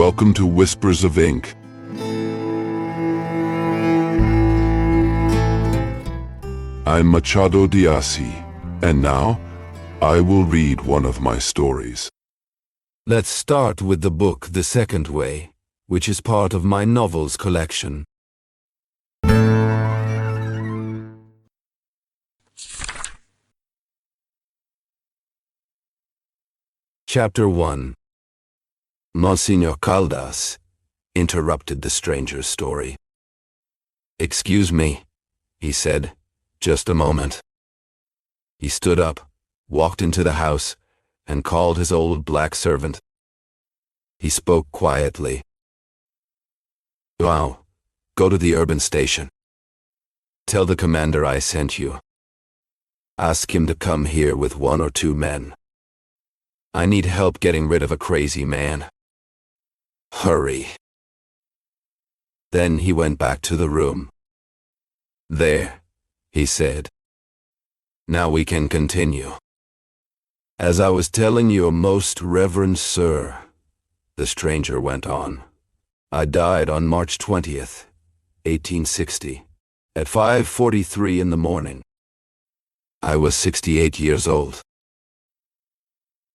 Welcome to Whispers of Ink. I'm Machado de Assis, and now I will read one of my stories. Let's start with the book The Second Way, which is part of my novels collection. Chapter 1. Monsignor Caldas interrupted the stranger's story. "Excuse me," he said, "just a moment." He stood up, walked into the house, and called his old black servant. He spoke quietly. "Wow, go to the urban station. Tell the commander I sent you. Ask him to come here with 1 or 2 men. I need help getting rid of a crazy man. Hurry." Then he went back to the room. "There," he said. "Now we can continue. As I was telling you, most reverend sir," the stranger went on, "I died on March 20th, 1860, at 5:43 in the morning. I was 68 years old.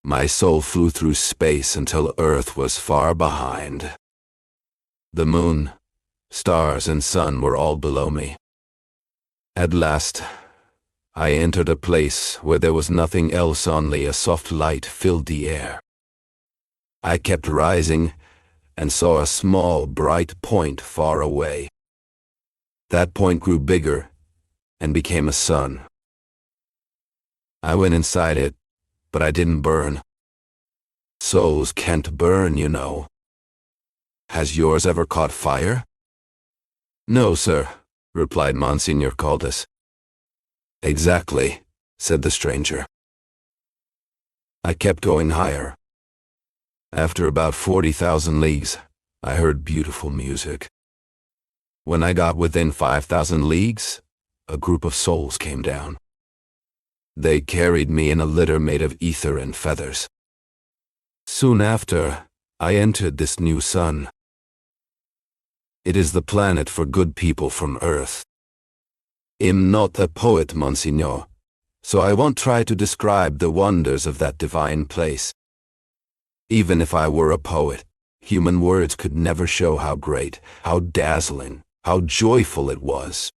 My soul flew through space until Earth was far behind. The moon, stars, and sun were all below me. At last, I entered a place where there was nothing else, only a soft light filled the air. I kept rising and saw a small, bright point far away. That point grew bigger and became a sun. I went inside it, but I didn't burn. Souls can't burn, you know. Has yours ever caught fire?" "No, sir," replied Monsignor Caldas. "Exactly," said the stranger. I kept going higher. After about 40,000 leagues, I heard beautiful music. When I got within 5,000 leagues, a group of souls came down. They carried me in a litter made of ether and feathers. Soon after, I entered this new sun. It is the planet for good people from Earth. I'm not a poet, Monsignor, so I won't try to describe the wonders of that divine place. Even if I were a poet, human words could never show how great, how dazzling, how joyful it was.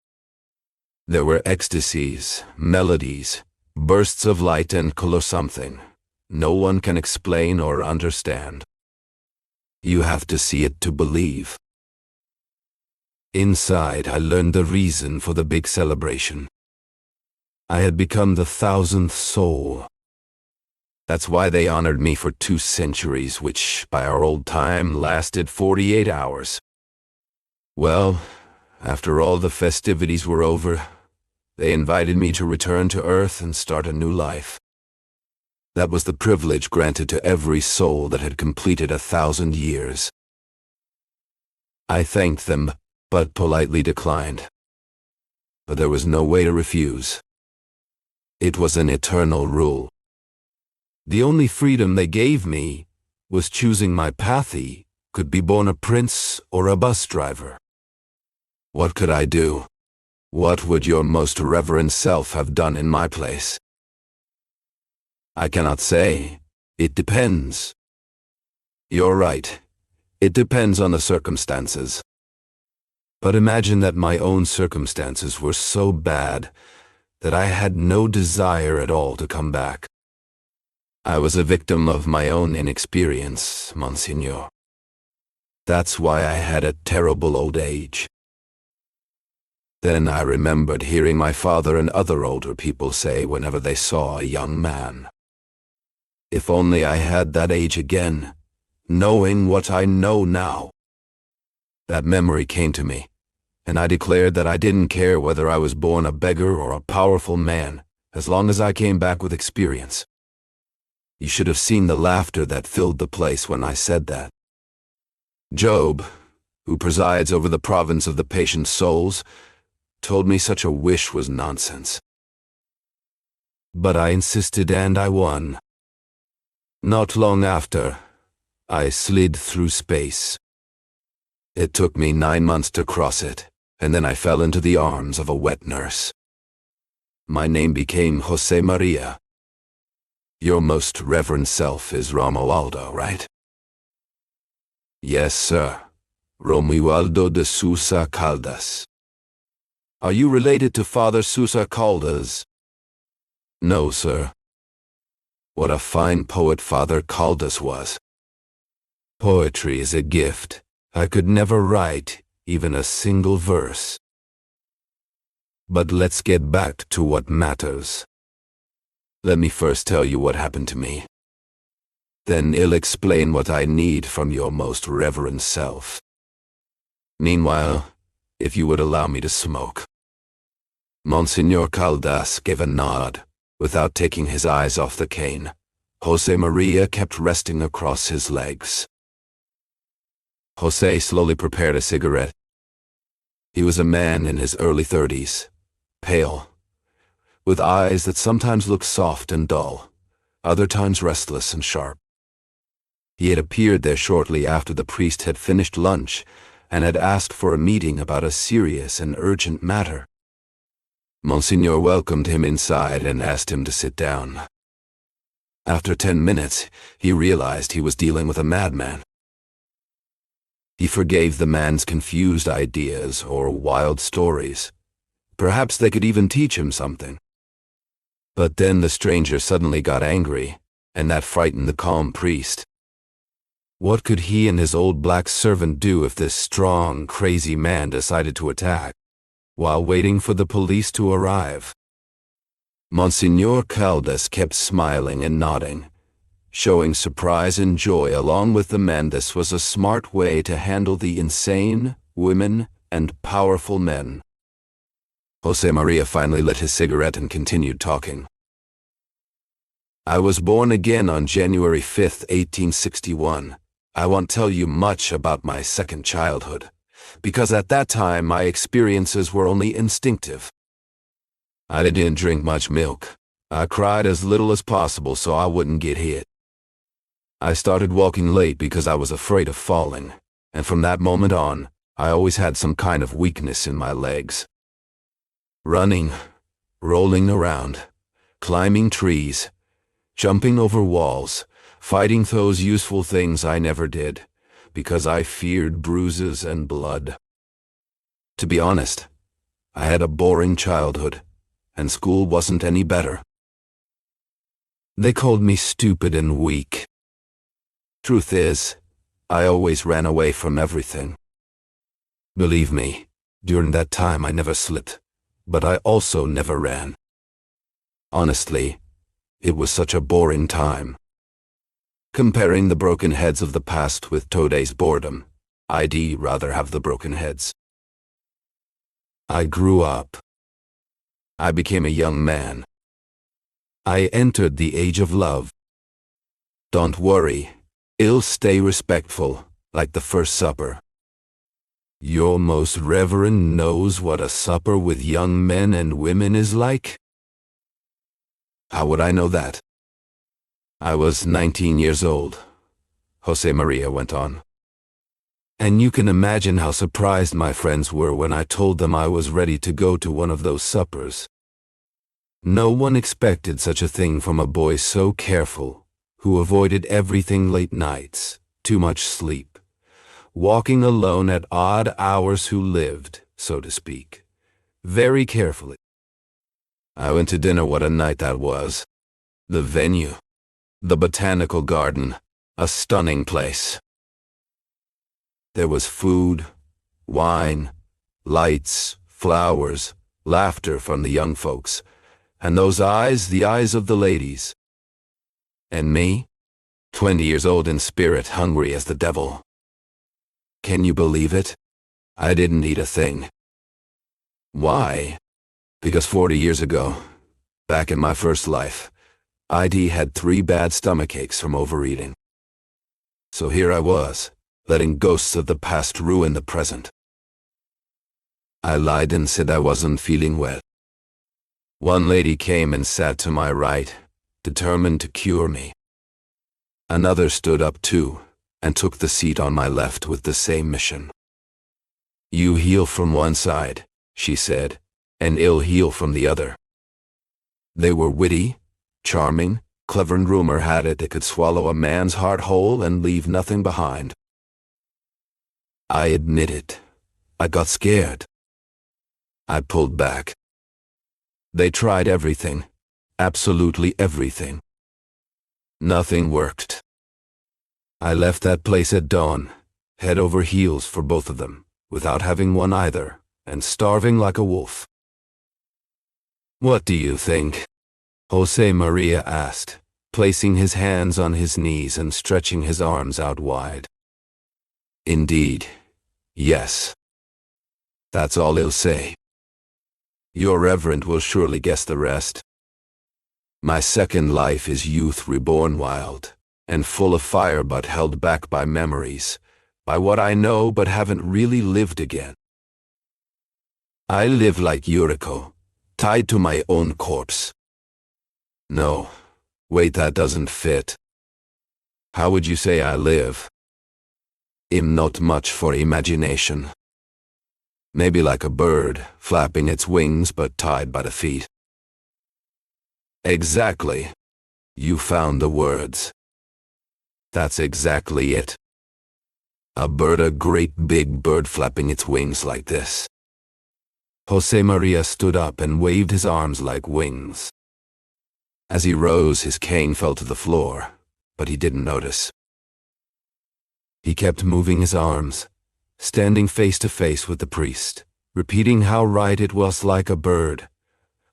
There were ecstasies, melodies, bursts of light and color, something no one can explain or understand. You have to see it to believe. Inside, I learned the reason for the big celebration. I had become the 1,000th soul. That's why they honored me for 2 centuries, which, by our old time, lasted 48 hours. Well, after all the festivities were over, they invited me to return to Earth and start a new life. That was the privilege granted to every soul that had completed 1,000 years. I thanked them, but politely declined. But there was no way to refuse. It was an eternal rule. The only freedom they gave me was choosing my pathy, could be born a prince or a bus driver. What could I do? What would your most reverend self have done in my place? I cannot say. It depends. You're right. It depends on the circumstances. But imagine that my own circumstances were so bad that I had no desire at all to come back. I was a victim of my own inexperience, Monsignor. That's why I had a terrible old age. Then I remembered hearing my father and other older people say whenever they saw a young man, "If only I had that age again, knowing what I know now." That memory came to me, and I declared that I didn't care whether I was born a beggar or a powerful man, as long as I came back with experience. You should have seen the laughter that filled the place when I said that. Job, who presides over the province of the patient souls, told me such a wish was nonsense. But I insisted and I won. Not long after, I slid through space. It took me 9 months to cross it, and then I fell into the arms of a wet nurse. My name became Jose Maria. Your most reverend self is Romualdo, right? Yes, sir. Romualdo de Sousa Caldas. Are you related to Father Sousa Caldas? No, sir. What a fine poet Father Caldas was. Poetry is a gift. I could never write even a single verse. But let's get back to what matters. Let me first tell you what happened to me. Then I'll explain what I need from your most reverend self. Meanwhile, if you would allow me to smoke. Monsignor Caldas gave a nod. Without taking his eyes off the cane, Jose Maria kept resting across his legs. Jose slowly prepared a cigarette. He was a man in his early 30s, pale, with eyes that sometimes looked soft and dull, other times restless and sharp. He had appeared there shortly after the priest had finished lunch and had asked for a meeting about a serious and urgent matter. Monsignor welcomed him inside and asked him to sit down. After 10 minutes, he realized he was dealing with a madman. He forgave the man's confused ideas or wild stories. Perhaps they could even teach him something. But then the stranger suddenly got angry, and that frightened the calm priest. What could he and his old black servant do if this strong, crazy man decided to attack, while waiting for the police to arrive? Monsignor Caldas kept smiling and nodding, showing surprise and joy along with the men. This was a smart way to handle the insane, women, and powerful men. Jose Maria finally lit his cigarette and continued talking. I was born again on January 5th, 1861. I won't tell you much about my second childhood, because at that time my experiences were only instinctive. I didn't drink much milk. I cried as little as possible so I wouldn't get hit. I started walking late because I was afraid of falling, and from that moment on, I always had some kind of weakness in my legs. Running, rolling around, climbing trees, jumping over walls, fighting those useful things I never did, because I feared bruises and blood. To be honest, I had a boring childhood, and school wasn't any better. They called me stupid and weak. Truth is, I always ran away from everything. Believe me, during that time I never slipped, but I also never ran. Honestly, it was such a boring time. Comparing the broken heads of the past with today's boredom, I'd rather have the broken heads. I grew up. I became a young man. I entered the age of love. Don't worry, I'll stay respectful, like the first supper. Your most reverend knows what a supper with young men and women is like? How would I know that? I was 19 years old, Jose Maria went on. And you can imagine how surprised my friends were when I told them I was ready to go to one of those suppers. No one expected such a thing from a boy so careful, who avoided everything: late nights, too much sleep, walking alone at odd hours, who lived, so to speak, very carefully. I went to dinner. What a night that was. The venue, the botanical garden, a stunning place. There was food, wine, lights, flowers, laughter from the young folks, and those eyes, the eyes of the ladies. And me, 20 years old in spirit, hungry as the devil. Can you believe it? I didn't eat a thing. Why? Because 40 years ago, back in my first life, I'd had 3 bad stomachaches from overeating. So here I was, letting ghosts of the past ruin the present. I lied and said I wasn't feeling well. One lady came and sat to my right, determined to cure me. Another stood up too, and took the seat on my left with the same mission. You heal from one side, she said, and ill heal from the other. They were witty, charming, clever, and rumor had it they could swallow a man's heart whole and leave nothing behind. I admit it. I got scared. I pulled back. They tried everything, absolutely everything. Nothing worked. I left that place at dawn, head over heels for both of them, without having won either, and starving like a wolf. What do you think? Jose Maria asked, placing his hands on his knees and stretching his arms out wide. Indeed, yes. That's all he'll say. Your Reverend will surely guess the rest. My second life is youth reborn wild, and full of fire but held back by memories, by what I know but haven't really lived again. I live like Yuriko, tied to my own corpse. No, wait, that doesn't fit. How would you say I live? I'm not much for imagination. Maybe like a bird, flapping its wings but tied by the feet. Exactly. You found the words. That's exactly it. A bird, a great big bird flapping its wings like this. Jose Maria stood up and waved his arms like wings. As he rose, his cane fell to the floor, but he didn't notice. He kept moving his arms, standing face to face with the priest, repeating how right it was, like a bird,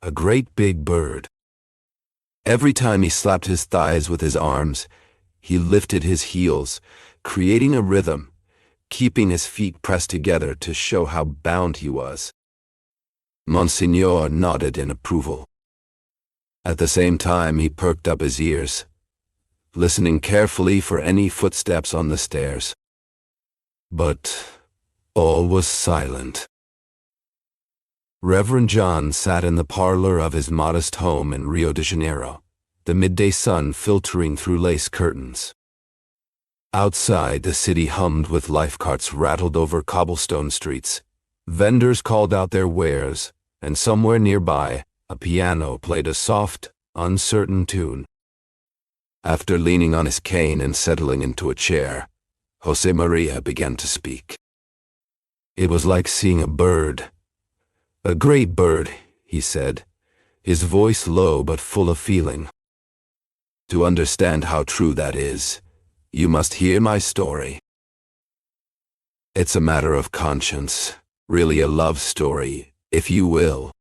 a great big bird. Every time he slapped his thighs with his arms, he lifted his heels, creating a rhythm, keeping his feet pressed together to show how bound he was. Monsignor nodded in approval. At the same time, he perked up his ears, listening carefully for any footsteps on the stairs. But all was silent. Reverend John sat in the parlor of his modest home in Rio de Janeiro, the midday sun filtering through lace curtains. Outside, the city hummed with life carts rattled over cobblestone streets. Vendors called out their wares, and somewhere nearby, a piano played a soft, uncertain tune. After leaning on his cane and settling into a chair, Jose Maria began to speak. It was like seeing a bird. A great bird, he said, his voice low but full of feeling. To understand how true that is, you must hear my story. It's a matter of conscience, really a love story, if you will.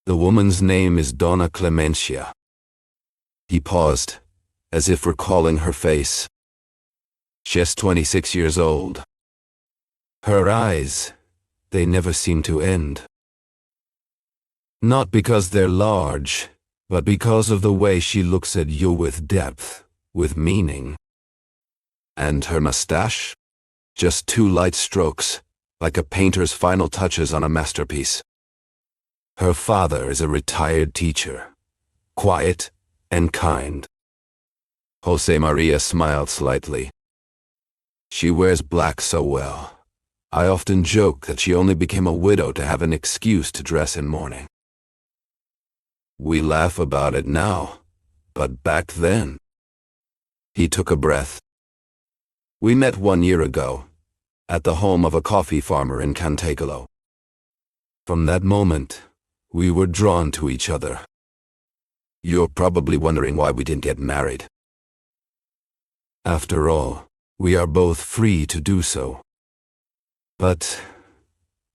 The woman's name is Donna Clemencia. He paused, as if recalling her face. She's 26 years old. Her eyes, they never seem to end. Not because they're large, but because of the way she looks at you with depth, with meaning. And her mustache? Just 2 light strokes, like a painter's final touches on a masterpiece. Her father is a retired teacher, quiet and kind. Jose Maria smiled slightly. She wears black so well. I often joke that she only became a widow to have an excuse to dress in mourning. We laugh about it now, but back then. He took a breath. We met 1 year ago, at the home of a coffee farmer in Cantegalo. From that moment, we were drawn to each other. You're probably wondering why we didn't get married. After all, we are both free to do so. But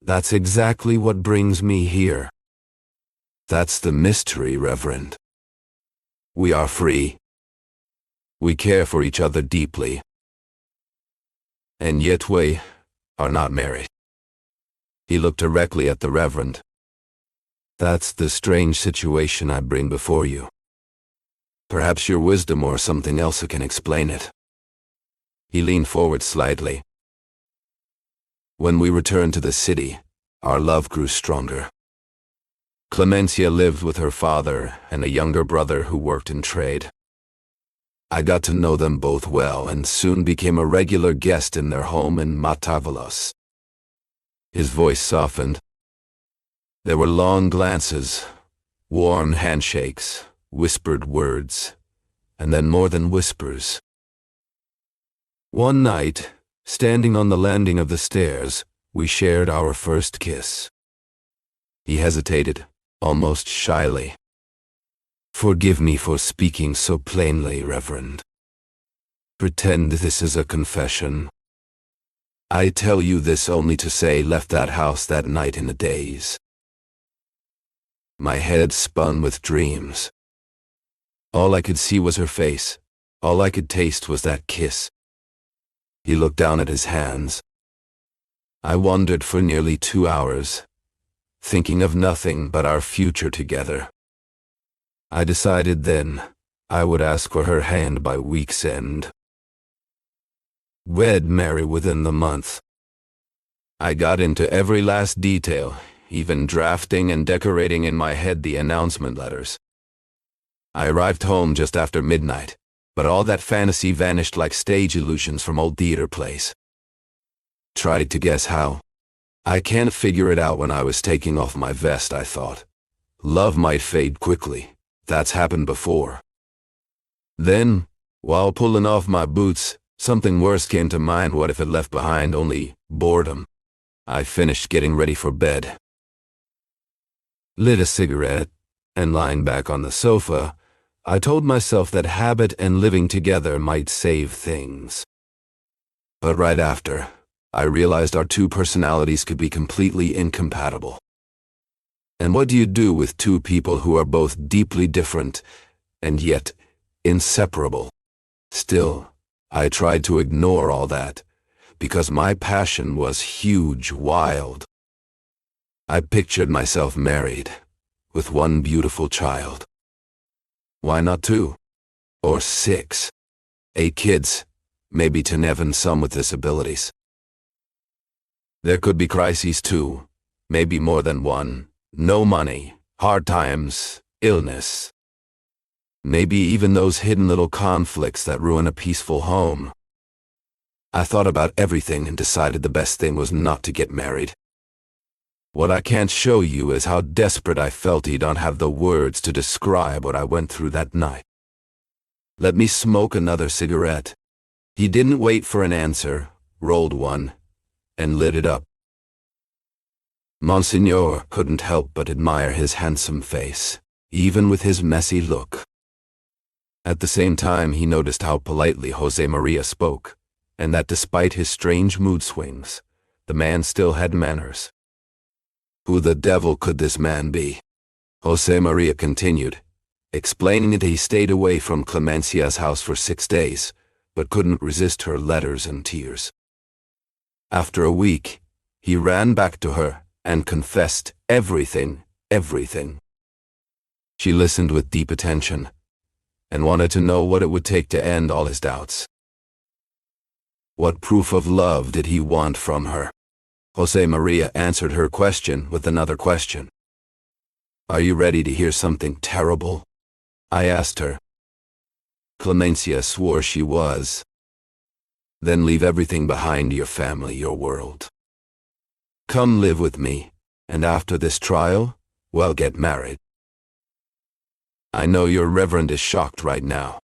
that's exactly what brings me here. That's the mystery, Reverend. We are free. We care for each other deeply. And yet we are not married. He looked directly at the Reverend. That's the strange situation I bring before you. Perhaps your wisdom or something else can explain it. He leaned forward slightly. When we returned to the city, our love grew stronger. Clemencia lived with her father and a younger brother who worked in trade. I got to know them both well and soon became a regular guest in their home in Matavelos. His voice softened. There were long glances, warm handshakes, whispered words, and then more than whispers. One night, standing on the landing of the stairs, we shared our first kiss. He hesitated, almost shyly. Forgive me for speaking so plainly, Reverend. Pretend this is a confession. I tell you this only to say left that house that night in a daze. My head spun with dreams. All I could see was her face. All I could taste was that kiss. He looked down at his hands. I wandered for nearly 2 hours, thinking of nothing but our future together. I decided then I would ask for her hand by week's end. Wed Mary within the month. I got into every last detail, even drafting and decorating in my head the announcement letters. I arrived home just after midnight, but all that fantasy vanished like stage illusions from old theater plays. Tried to guess how. I can't figure it out. When I was taking off my vest, I thought, love might fade quickly. That's happened before. Then, while pulling off my boots, something worse came to mind. What if it left behind only boredom? I finished getting ready for bed, lit a cigarette, and lying back on the sofa, I told myself that habit and living together might save things. But right after, I realized our two personalities could be completely incompatible. And what do you do with two people who are both deeply different and yet inseparable? Still, I tried to ignore all that, because my passion was huge, wild. I pictured myself married, with one beautiful child. Why not 2? Or 6? 8 kids, maybe 10, even some with disabilities. There could be crises too, maybe more than one. No money, hard times, illness. Maybe even those hidden little conflicts that ruin a peaceful home. I thought about everything and decided the best thing was not to get married. What I can't show you is how desperate I felt. You don't have the words to describe what I went through that night. Let me smoke another cigarette. He didn't wait for an answer, rolled one, and lit it up. Monsignor couldn't help but admire his handsome face, even with his messy look. At the same time, he noticed how politely Jose Maria spoke, and that despite his strange mood swings, the man still had manners. Who the devil could this man be? Jose Maria continued, explaining that he stayed away from Clemencia's house for 6 days, but couldn't resist her letters and tears. After a week, he ran back to her and confessed everything. She listened with deep attention and wanted to know what it would take to end all his doubts. What proof of love did he want from her? Jose Maria answered her question with another question. Are you ready to hear something terrible? I asked her. Clemencia swore she was. Then leave everything behind, your family, your world. Come live with me, and after this trial, well, get married. I know your reverend is shocked right now.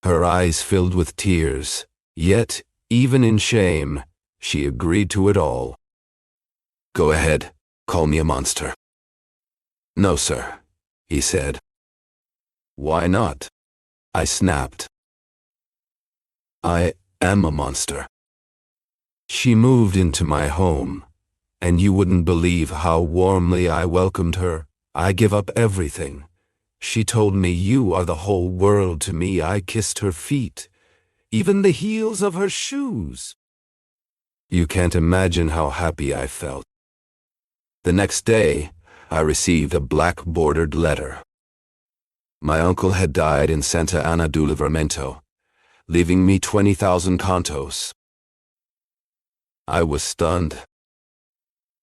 Her eyes filled with tears, yet, even in shame, she agreed to it all. Go ahead, call me a monster. No, sir, he said. Why not? I snapped. I am a monster. She moved into my home, and you wouldn't believe how warmly I welcomed her. I give up everything. She told me you are the whole world to me. I kissed her feet, even the heels of her shoes. You can't imagine how happy I felt. The next day, I received a black-bordered letter. My uncle had died in Santa Ana do Livramento, leaving me 20,000 contos. I was stunned.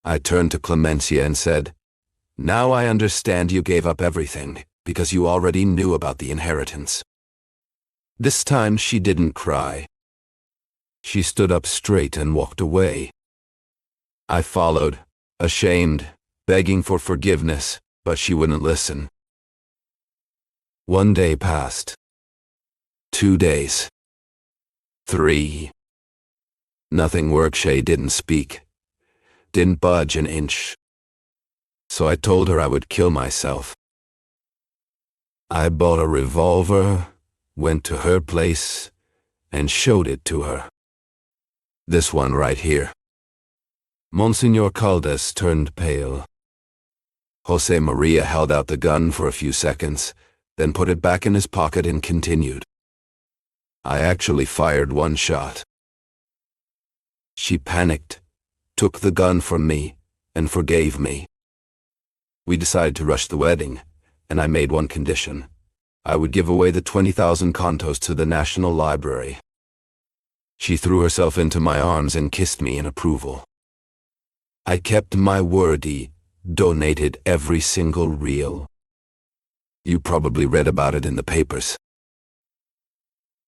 I turned to Clemencia and said, now I understand you gave up everything because you already knew about the inheritance. This time she didn't cry. She stood up straight and walked away. I followed, ashamed, begging for forgiveness, but she wouldn't listen. 1 day passed. 2 days. 3. Nothing worked. She didn't speak. Didn't budge an inch. So I told her I would kill myself. I bought a revolver, went to her place, and showed it to her. This one right here. Monsignor Caldas turned pale. Jose Maria held out the gun for a few seconds, then put it back in his pocket and continued. I actually fired 1 shot. She panicked, took the gun from me, and forgave me. We decided to rush the wedding, and I made one condition. I would give away the 20,000 contos to the National Library. She threw herself into my arms and kissed me in approval. I kept my word. Donated every single reel. You probably read about it in the papers.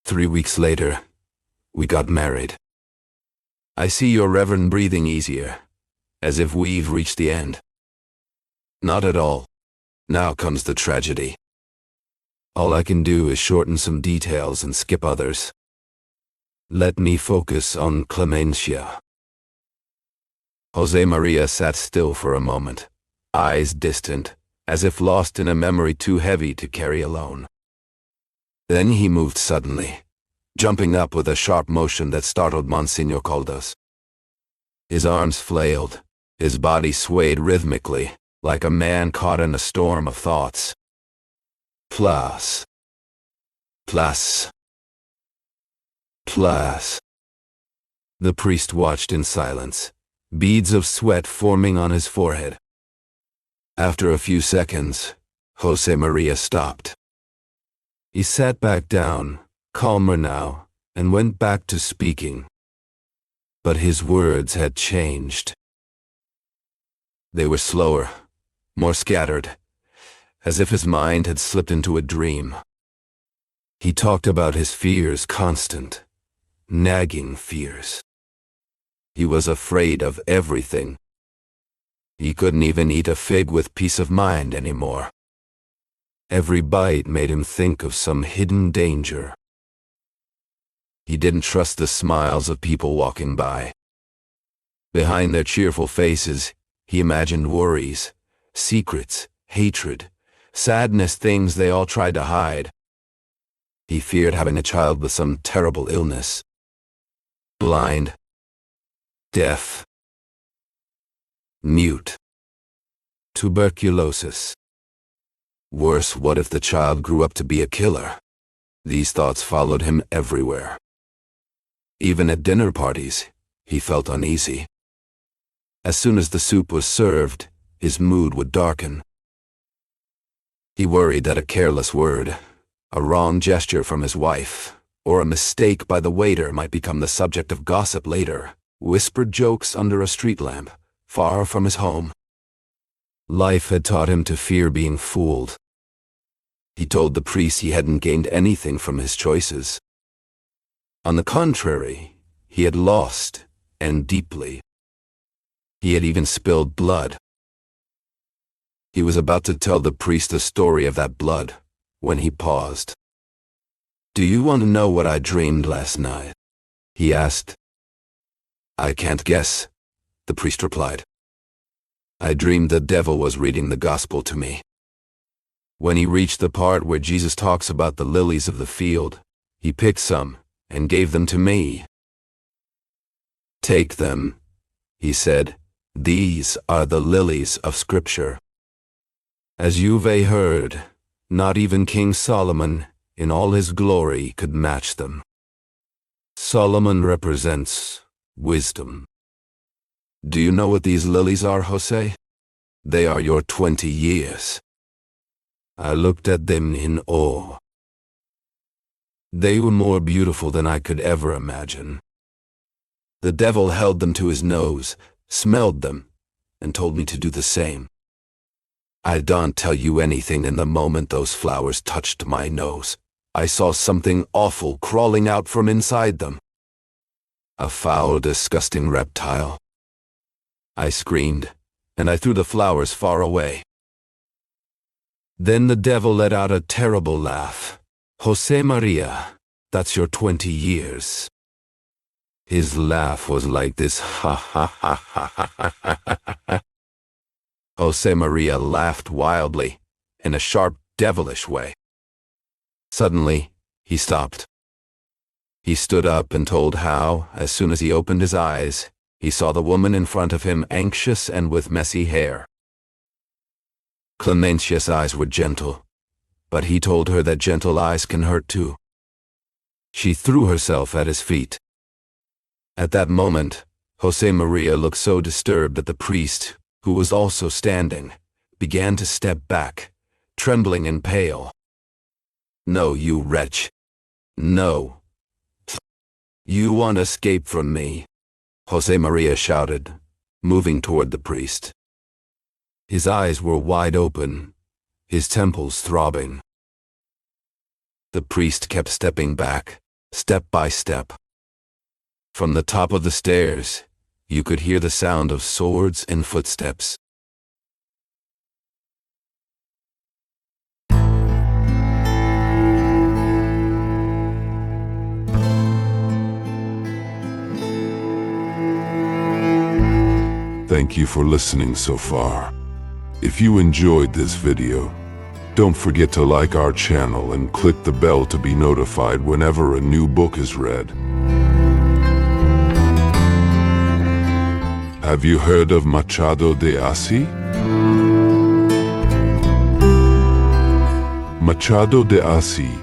3 weeks later, we got married. I see your Reverend breathing easier, as if we've reached the end. Not at all. Now comes the tragedy. All I can do is shorten some details and skip others. Let me focus on Clemencia. Jose Maria sat still for a moment, eyes distant, as if lost in a memory too heavy to carry alone. Then he moved suddenly, jumping up with a sharp motion that startled Monsignor Caldas. His arms flailed, his body swayed rhythmically, like a man caught in a storm of thoughts. Plus. Plus. Plus. The priest watched in silence, beads of sweat forming on his forehead. After a few seconds, Jose Maria stopped. He sat back down, calmer now, and went back to speaking. But his words had changed. They were slower, more scattered, as if his mind had slipped into a dream. He talked about his fears, constant, nagging fears. He was afraid of everything. He couldn't even eat a fig with peace of mind anymore. Every bite made him think of some hidden danger. He didn't trust the smiles of people walking by. Behind their cheerful faces, he imagined worries, secrets, hatred, sadness, things they all tried to hide. He feared having a child with some terrible illness. Blind. Deaf. Mute. Tuberculosis. Worse, what if the child grew up to be a killer? These thoughts followed him everywhere. Even at dinner parties, he felt uneasy. As soon as the soup was served, his mood would darken. He worried that a careless word, a wrong gesture from his wife, or a mistake by the waiter might become the subject of gossip later, whispered jokes under a street lamp, far from his home. Life had taught him to fear being fooled. He told the priest he hadn't gained anything from his choices. On the contrary, he had lost, and deeply. He had even spilled blood. He was about to tell the priest the story of that blood, when he paused. "Do you want to know what I dreamed last night?" he asked. "I can't guess," the priest replied. "I dreamed the devil was reading the gospel to me. When he reached the part where Jesus talks about the lilies of the field, he picked some and gave them to me. 'Take them,' he said. 'These are the lilies of Scripture.' As you've heard, not even King Solomon, in all his glory, could match them. Solomon represents wisdom. Do you know what these lilies are, Jose? They are your 20 years. I looked at them in awe. They were more beautiful than I could ever imagine. The devil held them to his nose, smelled them, and told me to do the same. I don't tell you anything. In the moment those flowers touched my nose, I saw something awful crawling out from inside them. A foul, disgusting reptile. I screamed, and I threw the flowers far away. Then the devil let out a terrible laugh. Jose Maria, that's your 20 years. His laugh was like this, ha ha ha ha ha ha ha. Jose Maria laughed wildly, in a sharp, devilish way. Suddenly, he stopped. He stood up and told how, as soon as he opened his eyes, he saw the woman in front of him anxious and with messy hair. Clementia's eyes were gentle, but he told her that gentle eyes can hurt too. She threw herself at his feet. At that moment, Jose Maria looked so disturbed that the priest, who was also standing, began to step back, trembling and pale. "No, you wretch. No. You want to escape from me," Jose Maria shouted, moving toward the priest. His eyes were wide open, his temples throbbing. The priest kept stepping back, step by step. From the top of the stairs, you could hear the sound of swords and footsteps. Thank you for listening so far. If you enjoyed this video, don't forget to like our channel and click the bell to be notified whenever a new book is read. Have you heard of Machado de Assis? Machado de Assis,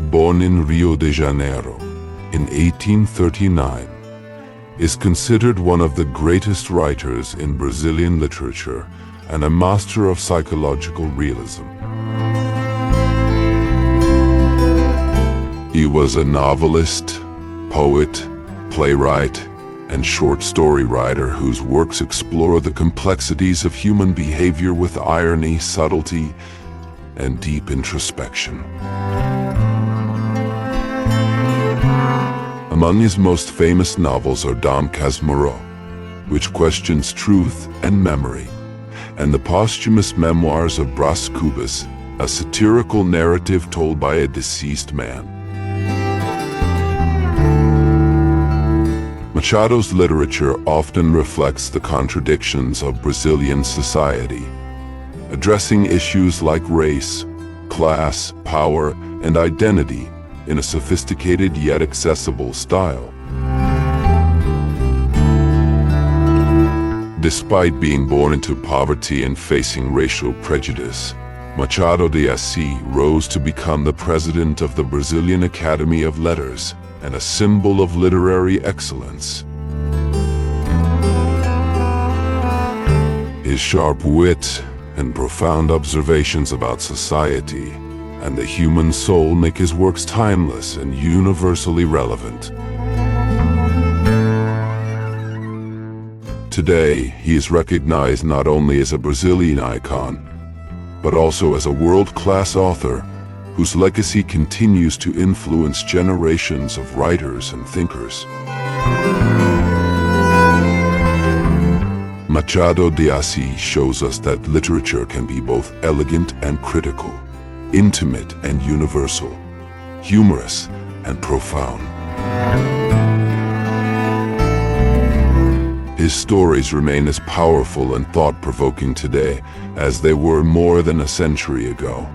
born in Rio de Janeiro in 1839, is considered one of the greatest writers in Brazilian literature and a master of psychological realism. He was a novelist, poet, playwright, and short story writer whose works explore the complexities of human behavior with irony, subtlety, and deep introspection. Among his most famous novels are Dom Casmurro, which questions truth and memory, and the posthumous memoirs of Brás Cubas, a satirical narrative told by a deceased man. Machado's literature often reflects the contradictions of Brazilian society, addressing issues like race, class, power, and identity in a sophisticated yet accessible style. Despite being born into poverty and facing racial prejudice, Machado de Assis rose to become the president of the Brazilian Academy of Letters and a symbol of literary excellence. His sharp wit and profound observations about society and the human soul make his works timeless and universally relevant. Today, he is recognized not only as a Brazilian icon, but also as a world-class author whose legacy continues to influence generations of writers and thinkers. Machado de Assis shows us that literature can be both elegant and critical, intimate and universal, humorous and profound. His stories remain as powerful and thought-provoking today as they were more than a century ago.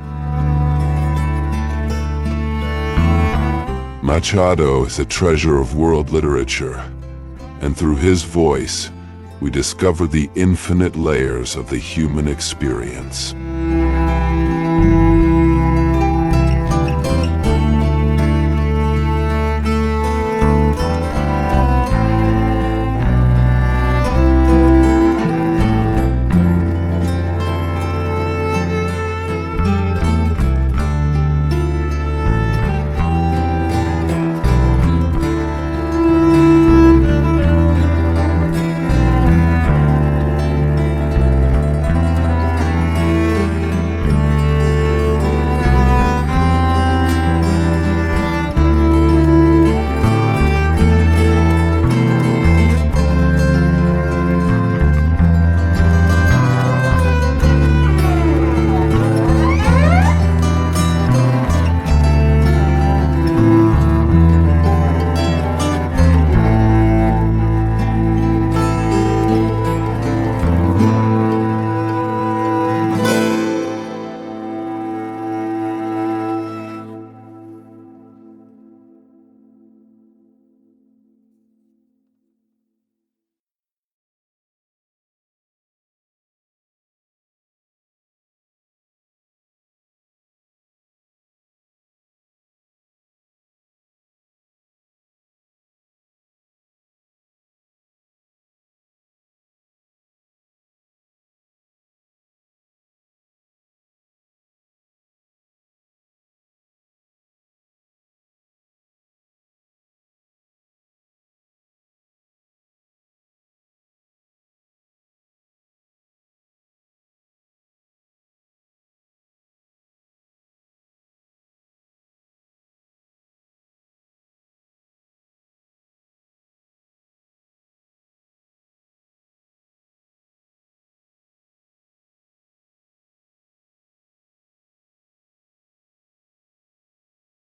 Machado is a treasure of world literature, and through his voice, we discover the infinite layers of the human experience.